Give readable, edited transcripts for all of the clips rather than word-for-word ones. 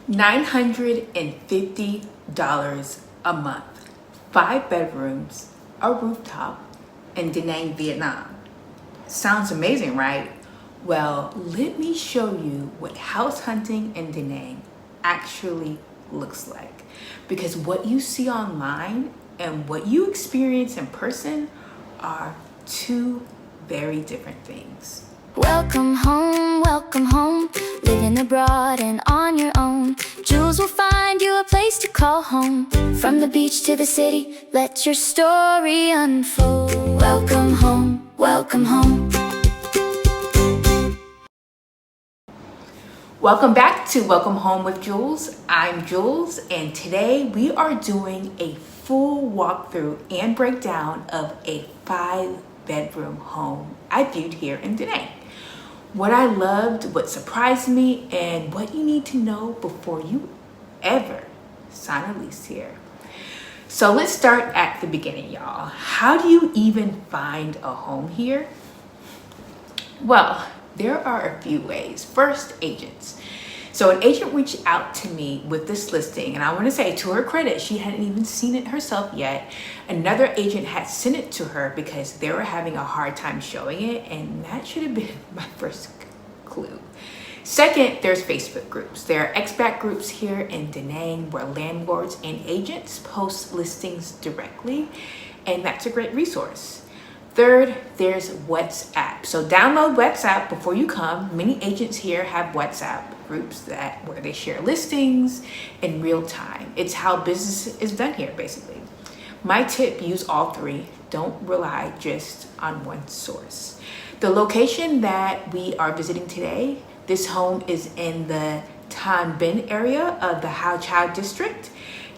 $950 a month, 5 bedrooms, a rooftop, in Da Nang, Vietnam. Sounds amazing, right? Well, let me show you what house hunting in Da Nang actually looks like. Because what you see online and what you experience in person are two very different things. Welcome home, living abroad and on your own. Jules will find you a place to call home. From the beach to the city, let your story unfold. Welcome home, welcome home. Welcome back to Welcome Home with Jules. I'm Jules, and today we are doing a full walkthrough and breakdown of a 5-bedroom home I viewed here in Da Nang. What I loved, what surprised me, and what you need to know before you ever sign a lease here. So let's start at the beginning, y'all. How do you even find a home here? Well, there are a few ways. First, agents. So an agent reached out to me with this listing, and I want to say, to her credit, she hadn't even seen it herself yet. Another agent had sent it to her because they were having a hard time showing it, and that should have been my first clue. Second, there's Facebook groups. There are expat groups here in Da Nang where landlords and agents post listings directly, and that's a great resource. Third, there's WhatsApp. So download WhatsApp before you come. Many agents here have WhatsApp groups where they share listings in real time. It's how business is done here, basically. My tip, use all three. Don't rely just on one source. The location that we are visiting today, this home is in the Tan Binh area of the Hau Chau district.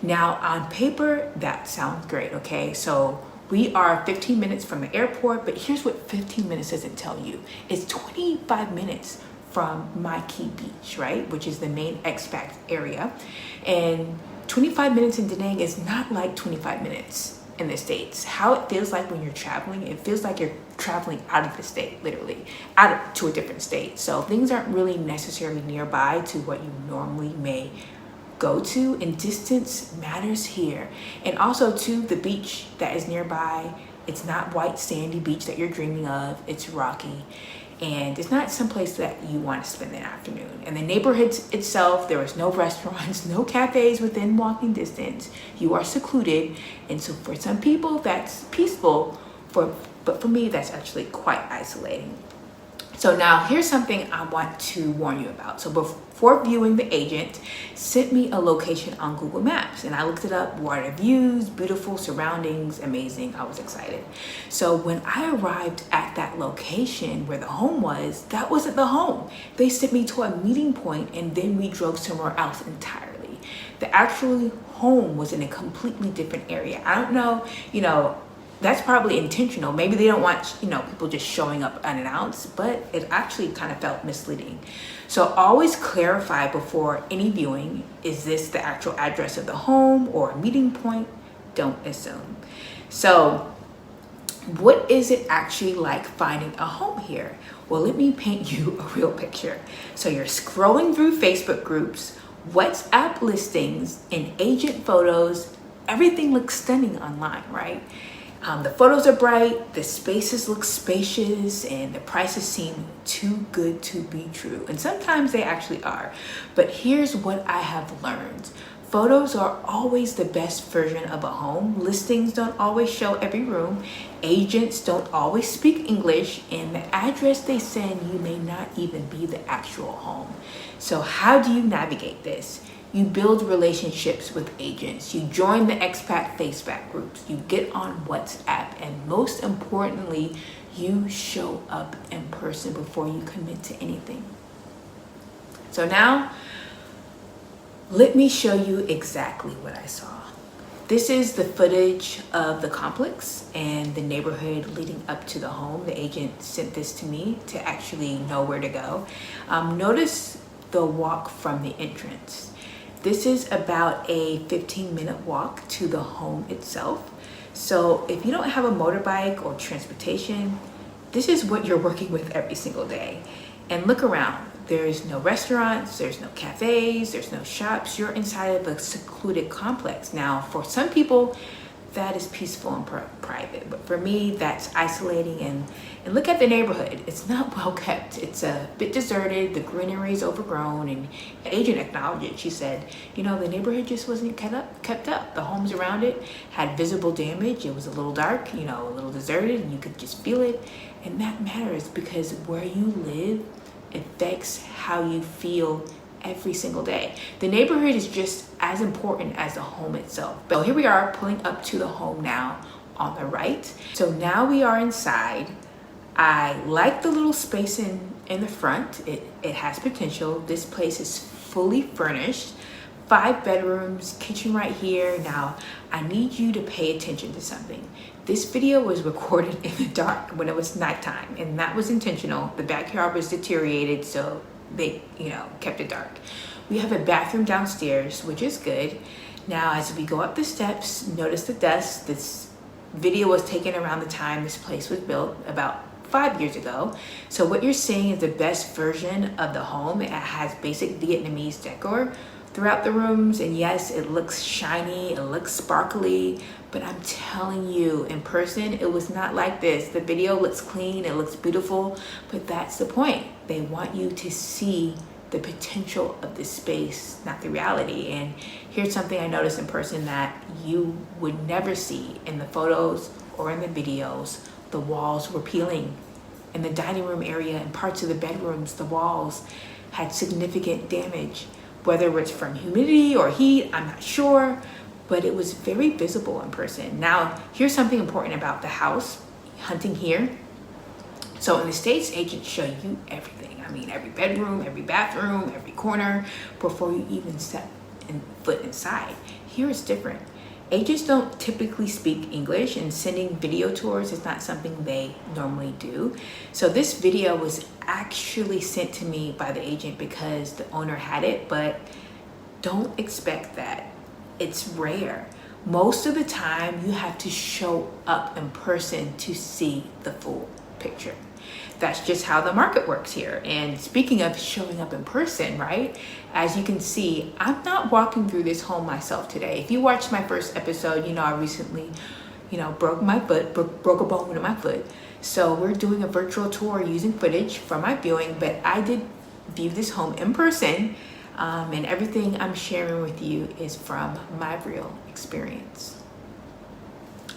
Now on paper, that sounds great, okay? So we are 15 minutes from the airport, but here's what 15 minutes doesn't tell you. It's 25 minutes from Mai Kea Beach, right? Which is the main expat area. And 25 minutes in Da Nang is not like 25 minutes in the States. How it feels like when you're traveling, it feels like you're traveling out of the state, literally, to a different state. So things aren't really necessarily nearby to what you normally may go to, and distance matters here. And also to the beach that is nearby, it's not white sandy beach that you're dreaming of, it's rocky, and it's not someplace that you want to spend the afternoon. And the neighborhood itself, there is no restaurants, no cafes within walking distance. You are secluded, and so for some people that's peaceful, but for me that's actually quite isolating. So now here's something I want to warn you about. So before viewing, the agent sent me a location on Google Maps, and I looked it up, water views, beautiful surroundings, amazing. I was excited. So when I arrived at that location where the home was, that wasn't the home. They sent me to a meeting point, and then we drove somewhere else entirely. The actual home was in a completely different area. I don't know, that's probably intentional. Maybe they don't want, people just showing up unannounced, but it actually kind of felt misleading. So always clarify before any viewing, is this the actual address of the home or a meeting point? Don't assume. So what is it actually like finding a home here? Well, let me paint you a real picture. So you're scrolling through Facebook groups, WhatsApp listings, and agent photos. Everything looks stunning online, right? The photos are bright, the spaces look spacious, and the prices seem too good to be true. And sometimes they actually are. But here's what I have learned. Photos are always the best version of a home. Listings don't always show every room. Agents don't always speak English, and the address they send you may not even be the actual home. So how do you navigate this? You build relationships with agents. You join the expat Facebook groups. You get on WhatsApp. And most importantly, you show up in person before you commit to anything. So now, let me show you exactly what I saw. This is the footage of the complex and the neighborhood leading up to the home. The agent sent this to me to actually know where to go. Notice the walk from the entrance. This is about a 15-minute walk to the home itself. So if you don't have a motorbike or transportation, this is what you're working with every single day. And look around. There's no restaurants, there's no cafes, there's no shops. You're inside of a secluded complex. Now, for some people, that is peaceful and private, but for me, that's isolating. And look at the neighborhood. It's not well kept. It's a bit deserted. The greenery is overgrown, and the agent acknowledged it. She said, you know, the neighborhood just wasn't kept up. The homes around it had visible damage. It was a little dark, you know, a little deserted, and you could just feel it. And that matters, because where you live affects how you feel every single day. The neighborhood is just as important as the home itself. But here we are pulling up to the home now on the right. So now we are inside. I like the little space in the front. It has potential. This place is fully furnished. 5 bedrooms, kitchen right here. Now, I need you to pay attention to something. This video was recorded in the dark when it was nighttime, and that was intentional. The backyard was deteriorated, so they, you know, kept it dark. We have a bathroom downstairs, which is good. Now, as we go up the steps, notice the dust. This video was taken around the time this place was built, about 5 years ago. So what you're seeing is the best version of the home. It has basic Vietnamese decor throughout the rooms, and yes, it looks shiny, it looks sparkly, but I'm telling you, in person, it was not like this. The video looks clean, it looks beautiful, but that's the point. They want you to see the potential of this space, not the reality. And here's something I noticed in person that you would never see in the photos or in the videos. The walls were peeling. In the dining room area and parts of the bedrooms, the walls had significant damage. Whether it's from humidity or heat, I'm not sure, but it was very visible in person. Now, here's something important about the house, hunting here. So in the States, agents show you everything. I mean, every bedroom, every bathroom, every corner, before you even step foot inside. Here it's different. Agents don't typically speak English, and sending video tours is not something they normally do. So this video was actually sent to me by the agent because the owner had it, but don't expect that. It's rare. Most of the time, you have to show up in person to see the full picture. That's just how the market works here. And speaking of showing up in person, right? As you can see, I'm not walking through this home myself today. If you watched my first episode, you know I recently, broke my foot, broke a bone in my foot. So we're doing a virtual tour using footage from my viewing, but I did view this home in person, and everything I'm sharing with you is from my real experience.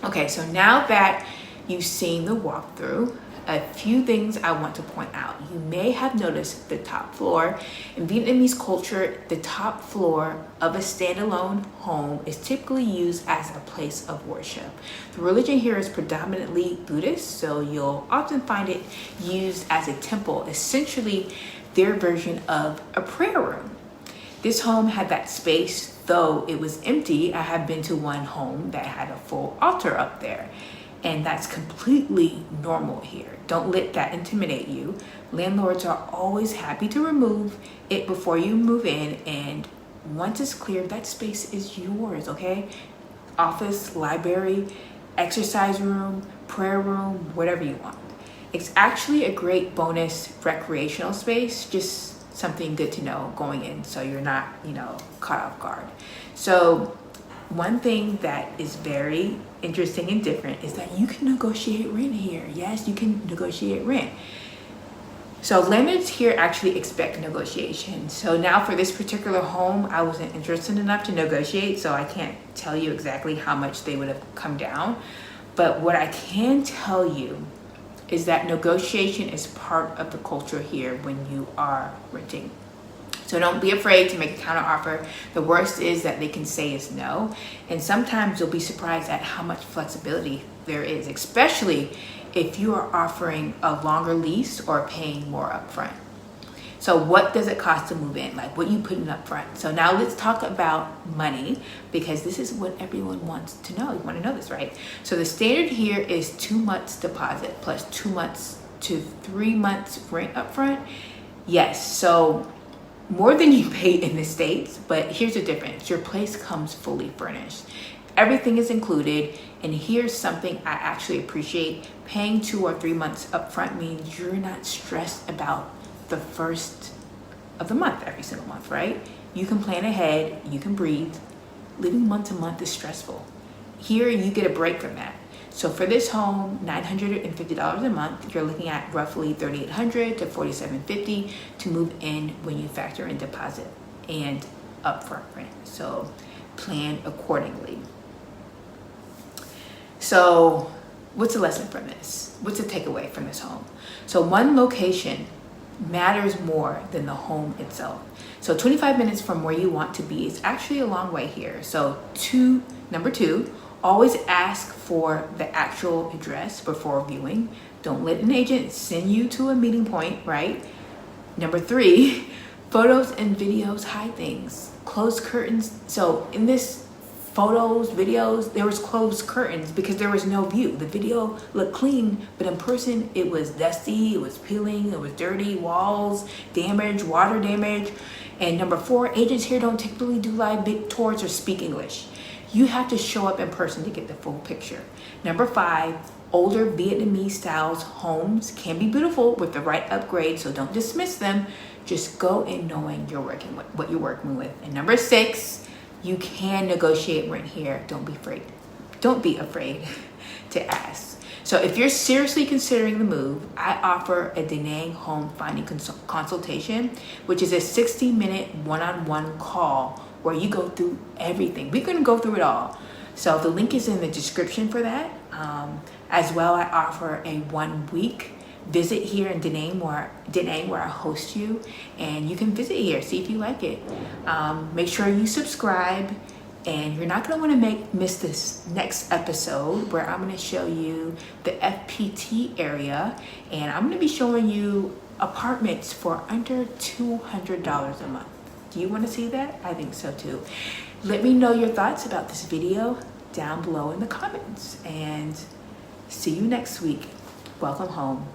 Okay, so now that you've seen the walkthrough, a few things I want to point out. You may have noticed the top floor. In Vietnamese culture, the top floor of a standalone home is typically used as a place of worship. The religion here is predominantly Buddhist, so you'll often find it used as a temple, essentially their version of a prayer room. This home had that space, though it was empty. I have been to one home that had a full altar up there. And that's completely normal here. Don't let that intimidate you. Landlords are always happy to remove it before you move in, and once it's cleared, that space is yours, okay? Office, library, exercise room, prayer room, whatever you want. It's actually a great bonus recreational space, just something good to know going in so you're not, caught off guard. So one thing that is very interesting and different is that you can negotiate rent here. Yes, you can negotiate rent. So landlords here actually expect negotiation. So now for this particular home, I wasn't interested enough to negotiate, so I can't tell you exactly how much they would have come down. But what I can tell you is that negotiation is part of the culture here when you are renting. So don't be afraid to make a counter offer. The worst is that they can say is no. And sometimes you'll be surprised at how much flexibility there is, especially if you are offering a longer lease or paying more upfront. So what does it cost to move in? Like what you put in upfront. So now let's talk about money, because this is what everyone wants to know. You want to know this, right? So the standard here is 2 months deposit plus 2 months to 3 months rent upfront. Yes, so more than you pay in the States, but here's the difference. Your place comes fully furnished. Everything is included, and here's something I actually appreciate. Paying 2 or 3 months upfront means you're not stressed about the first of the month every single month, right? You can plan ahead, you can breathe. Living month to month is stressful. Here, you get a break from that. So for this home, $950 a month, you're looking at roughly $3,800 to $4,750 to move in when you factor in deposit and upfront rent. So plan accordingly. So what's the lesson from this? What's the takeaway from this home? So one location matters more than the home itself. So 25 minutes from where you want to be is actually a long way here. So number two, always ask for the actual address before viewing. Don't let an agent send you to a meeting point, right? Number three, photos and videos hide things. Closed curtains. So in this photos, videos, there was closed curtains because there was no view. The video looked clean, but in person it was dusty, it was peeling, it was dirty, walls damage, water damage. And number four, agents here don't typically do live tours or speak English. You have to show up in person to get the full picture. Number five, older Vietnamese styles homes can be beautiful with the right upgrade, so don't dismiss them. Just go in knowing what you're working with. And number six, you can negotiate rent here. Don't be afraid. Don't be afraid to ask. So if you're seriously considering the move, I offer a Nang Home Finding Consultation, which is a 60-minute one-on-one call where you go through everything. We're gonna go through it all. So the link is in the description for that. As well, I offer a 1-week visit here in Da Nang where I host you, and you can visit here, see if you like it. Make sure you subscribe, and you're not gonna wanna miss this next episode where I'm gonna show you the FPT area, and I'm gonna be showing you apartments for under $200 a month. Do you want to see that? I think so too. Let me know your thoughts about this video down below in the comments, and see you next week. Welcome home.